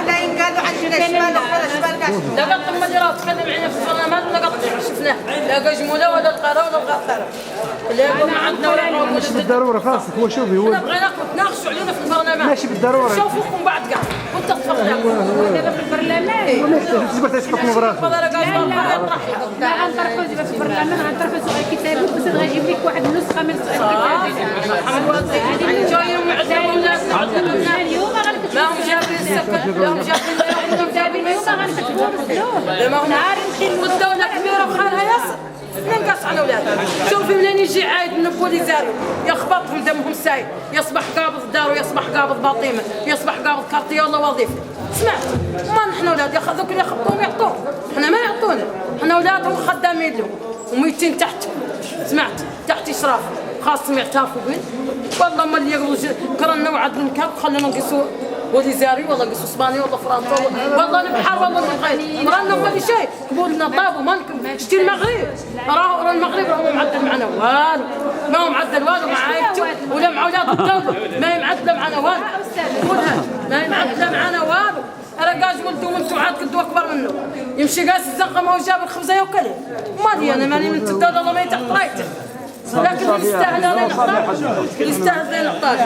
لا ينقالوا عندنا شمال ولا شمال كاع لا قط ما اللي راه تكلم معنا في البرلمان ولا قط شفناه لا جموله ولا القرا ولا القطره لا ما عندنا ولا مش بالضروره خاصك هو شوفي هو انا بغيناكم تناقشوا علينا في البرلمان ماشي بالضروره شوفوكم بعد كاع كنت تفضلوا دابا في البرلمان ما تجبر تحكموا براسك لا غنطرحوا دابا في البرلمان غنطرحوا سؤال كتابي بس غيجيب لك واحد النسخه من السؤال الكتابي جايين معذبين الناس اليوم ما هم جابين السكن لا هم جابين الكتابي اليوم غنكتبوه بالزور ما هم والدولة كبيرة وخالها ياسر ننقص على اولادها شوفي منين يجي عايد من بوليزاريو يخبطهم دمهم سايل يصبح قابض دار ويصبح قابض باطيمه يصبح قابض كارتيه ولا وظيفه سمعت ما نحن اولاد ياخذوك اللي يخبطوهم يعطوه احنا ما يعطونا احنا اولادهم خدامين لهم وميتين تحت سمعت تحت اشراف خاصهم يعترفوا به والله ما اللي يقبلوا كرنا وعد الكاب خلينا نقيسوا وليزاري والله نقيسوا اسباني والله فرنسا والله البحر والله نبغي مرانا ولا شيء قبول لنا طاب وما شتي المغرب راه المغرب راهو معدل معنا والو ما هو معدل والو مع عائلته ولا مع اولاد الدوله ما هي معدله معنا والو قولها ما هي معدله معنا والو راه قاج ولدو من عاد قدو اكبر منه يمشي قاس الزنقه ما هو جاب الخبزه ياكلها مالي انا ماني من تدار الله ما يتحط رايته لكن يستاهل انا نحطه يستاهل انا نحطه